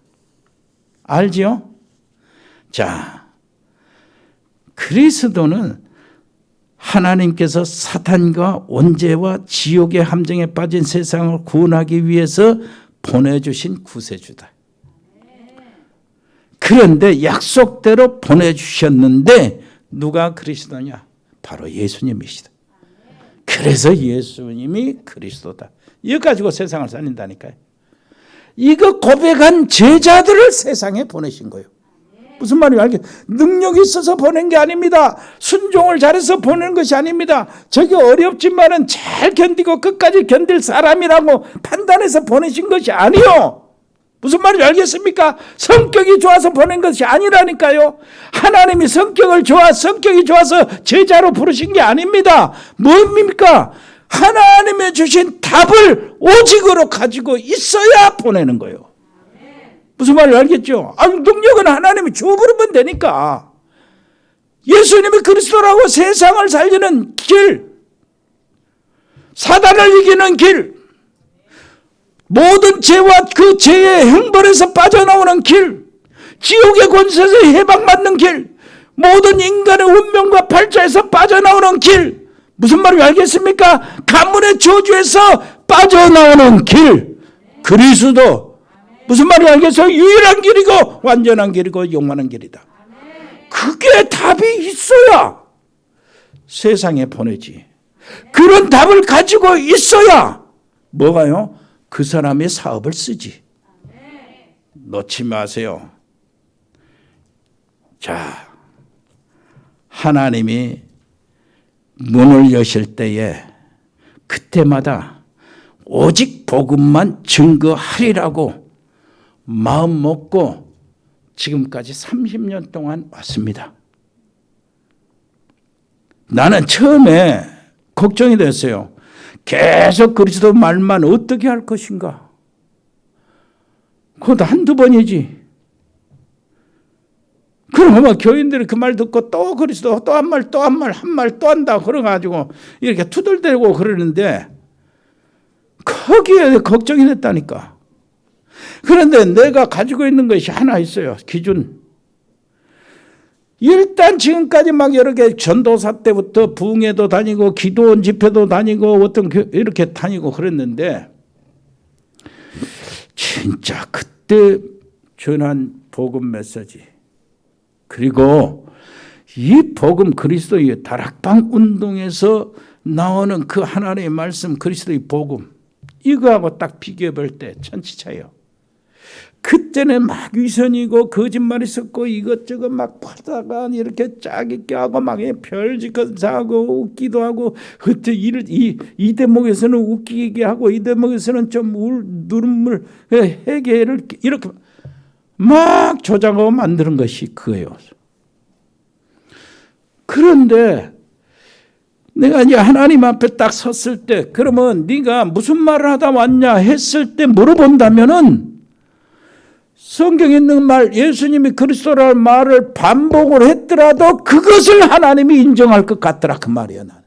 알지요? 자, 그리스도는 하나님께서 사탄과 원죄와 지옥의 함정에 빠진 세상을 구원하기 위해서 보내주신 구세주다. 그런데 약속대로 보내주셨는데 누가 그리스도냐? 바로 예수님이시다. 그래서 예수님이 그리스도다. 이거 가지고 세상을 살린다니까요. 이거 고백한 제자들을 세상에 보내신 거예요. 무슨 말인지 알겠어요? 능력이 있어서 보낸 게 아닙니다. 순종을 잘해서 보낸 것이 아닙니다. 저게 어렵지만은 잘 견디고 끝까지 견딜 사람이라고 판단해서 보내신 것이 아니요. 무슨 말인지 알겠습니까? 성격이 좋아서 보낸 것이 아니라니까요. 하나님이 성격이 좋아서 제자로 부르신 게 아닙니다. 뭡니까? 하나님의 주신 답을 오직으로 가지고 있어야 보내는 거예요. 무슨 말인지 알겠죠? 능력은 하나님이 주어버리면 되니까. 예수님이 그리스도라고 세상을 살리는 길, 사단을 이기는 길, 모든 죄와 그 죄의 형벌에서 빠져나오는 길, 지옥의 권세에서 해방받는 길, 모든 인간의 운명과 팔자에서 빠져나오는 길, 무슨 말인지 알겠습니까? 가문의 저주에서 빠져나오는 길, 그리스도. 무슨 말인지 알겠어요? 유일한 길이고 완전한 길이고 영원한 길이다. 그게 답이 있어야 세상에 보내지. 그런 답을 가지고 있어야 뭐가요? 그 사람의 사업을 쓰지. 놓지 마세요. 자, 하나님이 문을 여실 때에 그때마다 오직 복음만 증거하리라고 마음 먹고 지금까지 30년 동안 왔습니다. 나는 처음에 걱정이 됐어요. 계속 그리스도 말만 어떻게 할 것인가? 그것도 한두 번이지. 그러면 교인들이 그 말 듣고 또 그리스도 또 한 말 또 한 말 한 말 또 한다 그래가지고 이렇게 투덜대고 그러는데 거기에 걱정이 됐다니까. 그런데 내가 가지고 있는 것이 하나 있어요. 기준. 일단 지금까지 막 여러 개 전도사 때부터 부흥회도 다니고 기도원 집회도 다니고 어떤 이렇게 다니고 그랬는데 진짜 그때 전한 복음 메시지 그리고 이 복음 그리스도의 다락방 운동에서 나오는 그 하나님의 말씀 그리스도의 복음 이거하고 딱 비교해 볼 때 천지차예요. 그때는 막 위선이고 거짓말이 섞고 이것저것 막 팔다가 이렇게 짜깁기 하고 막 별짓것 사고 웃기도 하고 그때 이 대목에서는 웃기게 하고 이 대목에서는 좀 눈물 회개를 이렇게 막 조작하고 만드는 것이 그거예요. 그런데 내가 이제 하나님 앞에 딱 섰을 때 그러면 네가 무슨 말을 하다 왔냐 했을 때 물어본다면은 성경에 있는 말 예수님이 그리스도라는 말을 반복을 했더라도 그것을 하나님이 인정할 것 같더라 그 말이야. 나는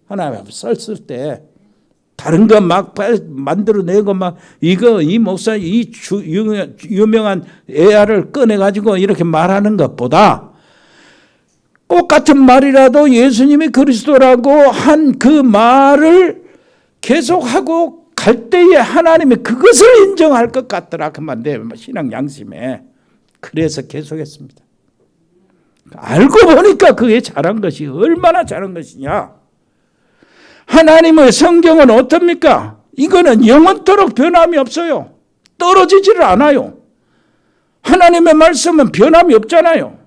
하나님 앞에 섰을 때 다른 거 막 만들어내고 막 이 목사 유명한 애야를 꺼내가지고 이렇게 말하는 것보다 똑같은 말이라도 예수님이 그리스도라고 한 그 말을 계속하고 갈 때에 하나님이 그것을 인정할 것 같더라 그 말 내 신앙 양심에. 그래서 계속했습니다. 알고 보니까 그게 잘한 것이 얼마나 잘한 것이냐. 하나님의 성경은 어떻습니까? 이거는 영원토록 변함이 없어요. 떨어지지를 않아요. 하나님의 말씀은 변함이 없잖아요.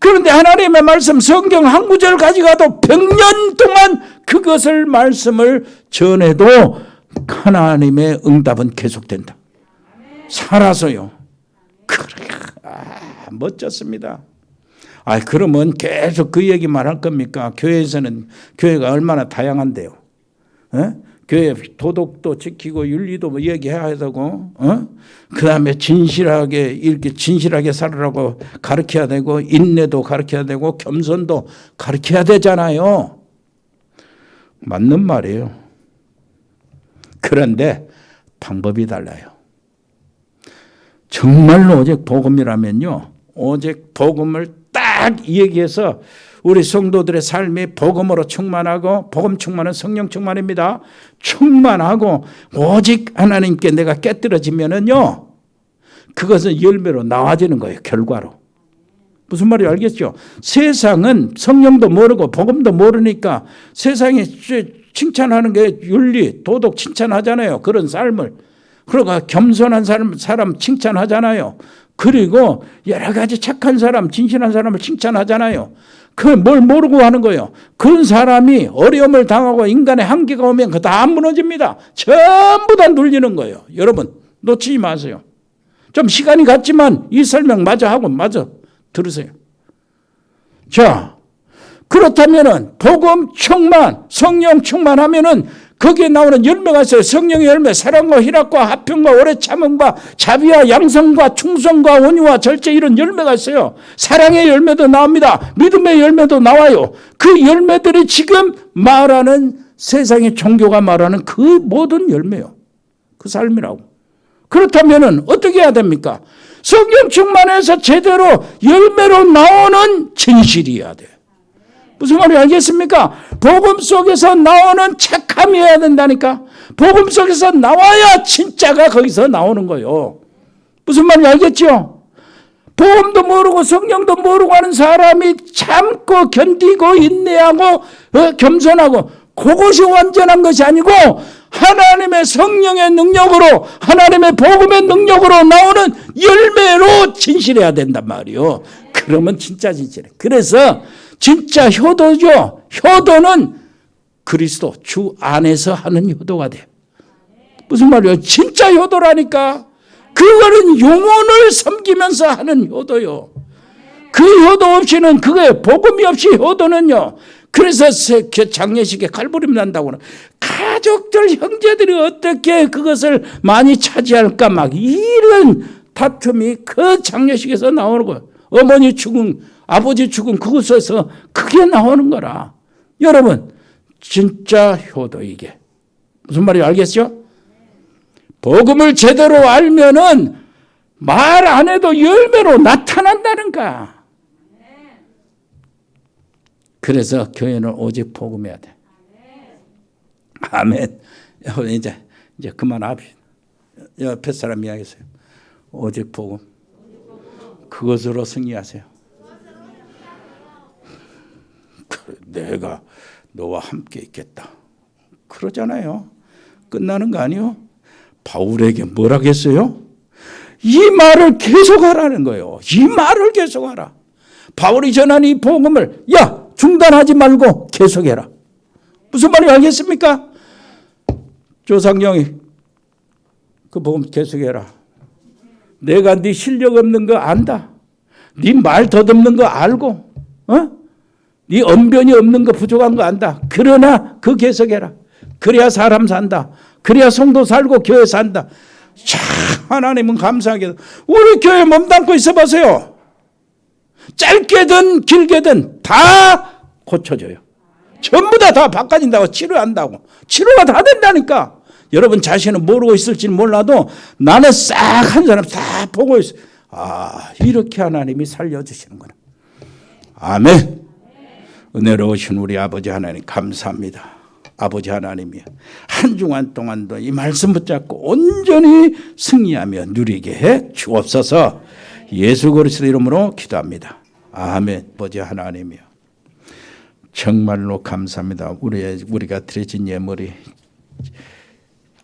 그런데 하나님의 말씀 성경 한 구절 가져가도 100년 동안 그것을 말씀을 전해도 하나님의 응답은 계속된다. 살아서요. 그래, 멋졌습니다. 그러면 계속 그 얘기만 할 겁니까? 교회에서는 교회가 얼마나 다양한데요. 교회 도덕도 지키고 윤리도 얘기해야 되고, 그 다음에 이렇게 진실하게 살으라고 가르쳐야 되고, 인내도 가르쳐야 되고, 겸손도 가르쳐야 되잖아요. 맞는 말이에요. 그런데 방법이 달라요. 정말로 오직 복음이라면요, 오직 복음을 딱 얘기해서 우리 성도들의 삶이 복음으로 충만하고 복음 충만은 성령 충만입니다. 충만하고 오직 하나님께 내가 깨뜨려지면은요 그것은 열매로 나와지는 거예요. 결과로. 무슨 말인지 알겠죠? 세상은 성령도 모르고 복음도 모르니까 세상에 칭찬하는 게 윤리, 도덕 칭찬하잖아요. 그런 삶을. 그러니까 겸손한 사람 칭찬하잖아요. 그리고 여러 가지 착한 사람, 진실한 사람을 칭찬하잖아요. 그 뭘 모르고 하는 거예요. 그런 사람이 어려움을 당하고 인간의 한계가 오면 그거 다 무너집니다. 전부 다 눌리는 거예요. 여러분 놓치지 마세요. 좀 시간이 갔지만 이 설명 마저 하고 마저 들으세요. 자, 그렇다면은 복음 충만, 성령 충만하면은 거기에 나오는 열매가 있어요. 성령의 열매, 사랑과 희락과 화평과 오래 참음과 자비와 양성과 충성과 온유와 절제, 이런 열매가 있어요. 사랑의 열매도 나옵니다. 믿음의 열매도 나와요. 그 열매들이 지금 말하는, 세상의 종교가 말하는 그 모든 열매요. 그 삶이라고. 그렇다면 어떻게 해야 됩니까? 성령 충만해서 제대로 열매로 나오는 진실이어야 돼요. 무슨 말인지 알겠습니까? 복음 속에서 나오는 착함이어야 된다니까. 복음 속에서 나와야 진짜가 거기서 나오는 거예요. 무슨 말인지 알겠죠? 복음도 모르고 성령도 모르고 하는 사람이 참고 견디고 인내하고 겸손하고, 그것이 완전한 것이 아니고 하나님의 성령의 능력으로, 하나님의 복음의 능력으로 나오는 열매로 진실해야 된단 말이에요. 그러면 진짜 진실해. 그래서 진짜 효도죠. 효도는 그리스도 주 안에서 하는 효도가 돼요. 무슨 말이에요? 진짜 효도라니까. 그거는 영혼을 섬기면서 하는 효도요. 그 효도 없이는, 그게 복음이 없이 효도는요. 그래서 장례식에 칼부림 난다고 하는, 가족들, 형제들이 어떻게 그것을 많이 차지할까, 막 이런 다툼이 그 장례식에서 나오는 거예요. 어머니 죽음, 아버지 죽음, 그것에서 그게 나오는 거라. 여러분, 진짜 효도, 이게 무슨 말인지 알겠죠? 복음을 제대로 알면은 말 안 해도 열매로 나타난다는 거야. 그래서 교회는 오직 복음해야 돼. 아멘. 이제 그만합시다. 옆에 사람 이야기하세요. 오직 복음. 그것으로 승리하세요. 내가 너와 함께 있겠다. 그러잖아요. 끝나는 거 아니요? 바울에게 뭐라고 했어요? 이 말을 계속하라는 거예요. 이 말을 계속하라. 바울이 전한 이 복음을, 야, 중단하지 말고 계속해라. 무슨 말인지 알겠습니까? 조상영이 그 복음 계속해라. 내가 네 실력 없는 거 안다. 네 말 더듬는 거 알고, 네 언변이 없는 거, 부족한 거 안다. 그러나 그 계속해라. 그래야 사람 산다. 그래야 성도 살고 교회 산다. 참, 하나님은 감사하게도 우리 교회 몸담고 있어 보세요. 짧게든 길게든 다 고쳐져요. 전부 다 바꿔진다고, 치료한다고. 치료가 다 된다니까. 여러분 자신은 모르고 있을지는 몰라도 나는 싹 한 사람 다 보고 있어요. 아, 이렇게 하나님이 살려주시는구나. 아멘. 은혜로우신 우리 아버지 하나님 감사합니다. 아버지 하나님이여, 한 주간 동안도 이 말씀 붙잡고 온전히 승리하며 누리게 해 주옵소서. 예수 그리스도 이름으로 기도합니다. 아멘. 아버지 하나님이여, 정말로 감사합니다. 우리가 드려진 예물이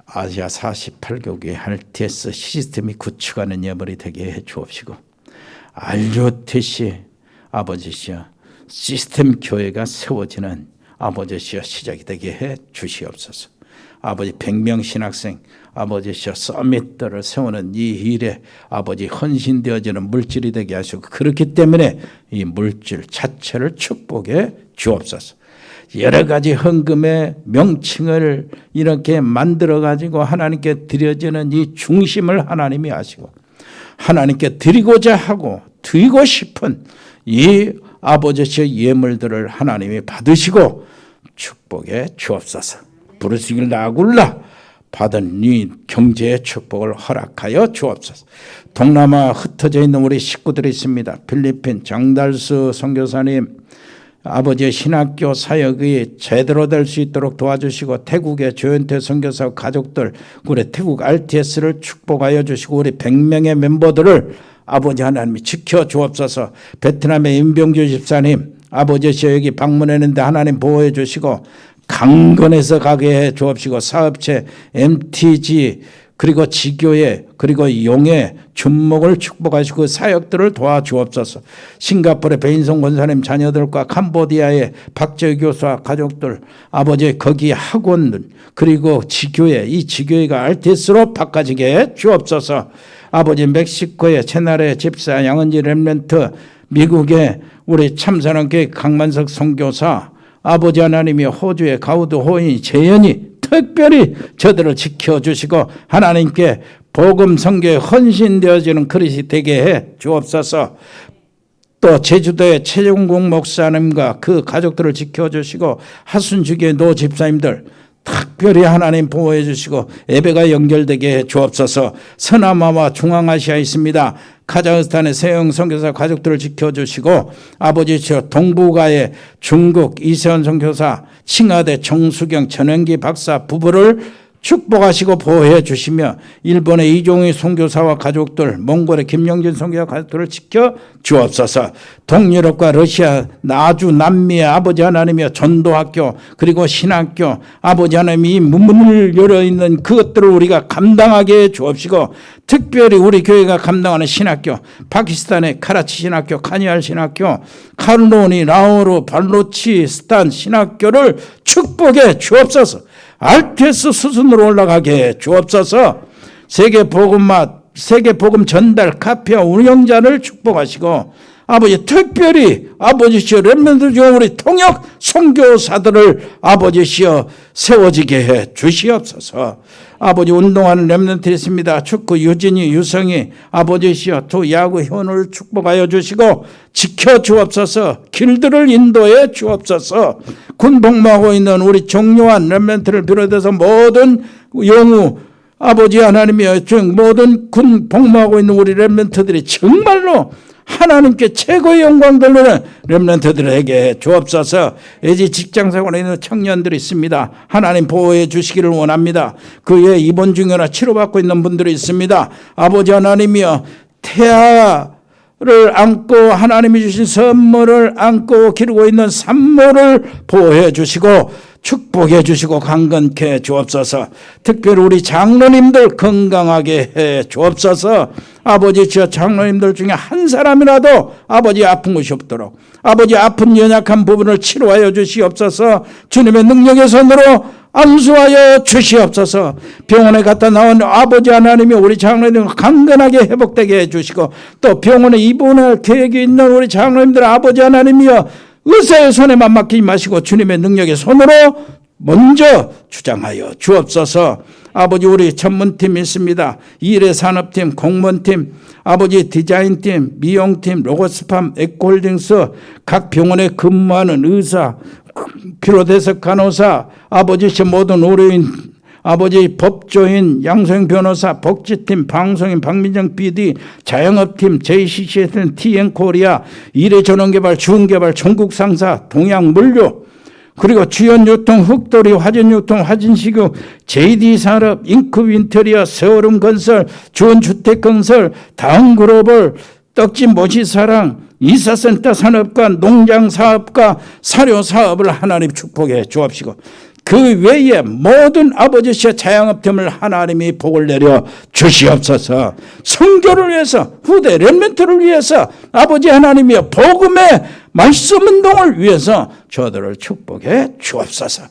아시아 48개국의 RTS 시스템이 구축하는 예물이 되게 해 주옵시고, RUTC 아버지시여, 시스템 교회가 세워지는 아버지시여 시작이 되게 해 주시옵소서. 아버지 100명 신학생 아버지시여 서밋들을 세우는 이 일에 아버지 헌신되어지는 물질이 되게 하시고, 그렇기 때문에 이 물질 자체를 축복해 주옵소서. 여러 가지 헌금의 명칭을 이렇게 만들어 가지고 하나님께 드려지는 이 중심을 하나님이 아시고, 하나님께 드리고자 하고 드리고 싶은 이 아버지의 예물들을 하나님이 받으시고 축복해 주옵소서. 브루스길 나굴라 받은 이 경제의 축복을 허락하여 주옵소서. 동남아 흩어져 있는 우리 식구들이 있습니다. 필리핀 장달수 선교사님 아버지의 신학교 사역이 제대로 될 수 있도록 도와주시고, 태국의 조현태 선교사 가족들, 우리 태국 RTS를 축복하여 주시고, 우리 100명의 멤버들을 아버지 하나님이 지켜 주옵소서. 베트남의 임병주 집사님 아버지시여 여기 방문했는데 하나님 보호해 주시고 강건해서 가게 해 주옵시고, 사업체 MTG 그리고 지교회 그리고 용의 준목을 축복하시고 그 사역들을 도와주옵소서. 싱가포르의 배인성 권사님 자녀들과 캄보디아의 박재희 교수와 가족들 아버지 거기 학원들 그리고 지교회, 이 지교회가 RTS로 바꿔지게 해 주옵소서. 아버지 멕시코의 채나레 집사 양은지 렘넌트, 미국의 우리 참사랑교회 강만석 선교사, 아버지 하나님이 호주의 가우드 호인 재현이 특별히 저들을 지켜주시고 하나님께 복음 선교에 헌신되어지는 그릇이 되게 해 주옵소서. 또 제주도의 최종국 목사님과 그 가족들을 지켜주시고 하순주교의 노 집사님들 특별히 하나님 보호해 주시고 예배가 연결되게 해 주옵소서. 서남아와 중앙아시아에 있습니다. 카자흐스탄의 세영 선교사 가족들을 지켜주시고 아버지 저 동북아의 중국 이세원 선교사 칭하대 정수경 전영기 박사 부부를 축복하시고 보호해 주시며 일본의 이종희 선교사와 가족들, 몽골의 김영진 선교사 가족들을 지켜 주옵소서. 동유럽과 러시아, 나주, 남미의 아버지 하나님이여 전도학교 그리고 신학교 아버지 하나님이 문을 열어있는 그것들을 우리가 감당하게 해 주옵시고 특별히 우리 교회가 감당하는 신학교 파키스탄의 카라치 신학교, 카니알 신학교, 카르노니, 라오르, 발로치스탄 신학교를 축복해 주옵소서. 알테스 수준으로 올라가게 해 주옵소서. 세계 복음 전달 카페와 운영자를 축복하시고 아버지 특별히 아버지시여 렘넌트중 우리 통역 선교사들을 아버지시여 세워지게 해 주시옵소서. 아버지 운동하는 렘넌트 있습니다. 축구 유진이 유성이 아버지시여 두 야구 회원을 축복하여 주시고 지켜 주옵소서. 길들을 인도해 주옵소서. 군 복무하고 있는 우리 정요한 렘넌트를 비롯해서 모든 영우 아버지 하나님이여 모든 군 복무하고 있는 우리 렘넌트들이 정말로 하나님께 최고의 영광 돌리는 렘넌트들에게 주옵소서. 이제 직장생활에 있는 청년들이 있습니다. 하나님 보호해 주시기를 원합니다. 그 외에 입원 중이나 치료받고 있는 분들이 있습니다. 아버지 하나님이여 태아를 안고 하나님이 주신 선물을 안고 기르고 있는 산모를 보호해 주시고 축복해 주시고 강건케 주옵소서. 특별히 우리 장로님들 건강하게 해 주옵소서. 아버지 저 장로님들 중에 한 사람이라도 아버지 아픈 것이 없도록 아버지 아픈 연약한 부분을 치료하여 주시옵소서. 주님의 능력의 손으로 안수하여 주시옵소서. 병원에 갔다 나온 아버지 하나님이 우리 장로님들 강건하게 회복되게 해주시고 또 병원에 입원할 계획이 있는 우리 장로님들 아버지 하나님이여 의사의 손에만 맡기지 마시고 주님의 능력의 손으로 먼저 주장하여 주옵소서. 아버지 우리 전문팀 있습니다. 일의 산업팀, 공무원팀, 아버지 디자인팀, 미용팀, 로고스팜, 에코홀딩스 각 병원에 근무하는 의사 비롯해서 간호사 아버지 모든 의료인 아버지 법조인, 양소영 변호사, 복지팀, 방송인, 박민정 PD, 자영업팀, JCC팀, TN코리아, 일해전원개발, 주은개발, 전국상사, 동양물류, 그리고 주연유통, 흑도리, 화전유통, 화진식유, JD산업, 잉크윈터리아, 세월음건설, 주원주택건설, 다음글로벌, 떡집 모시사랑, 이사센터 산업과 농장사업과 사료사업을 하나님 축복해 주옵시고 그 외에 모든 아버지의 자영업팀을 하나님이 복을 내려 주시옵소서. 선교를 위해서 후대 렘넌트를 위해서 아버지 하나님이 복음의 말씀 운동을 위해서 저들을 축복해 주옵소서.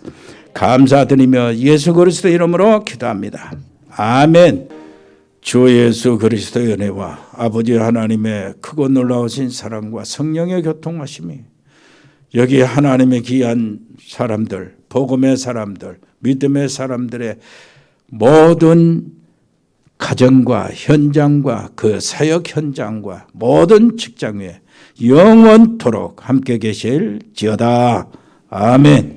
감사드리며 예수 그리스도 이름으로 기도합니다. 아멘. 주 예수 그리스도의 은혜와 아버지 하나님의 크고 놀라우신 사랑과 성령의 교통하심이 여기 하나님의 귀한 사람들, 복음의 사람들, 믿음의 사람들의 모든 가정과 현장과 그 사역 현장과 모든 직장 위에 영원토록 함께 계실지어다. 아멘.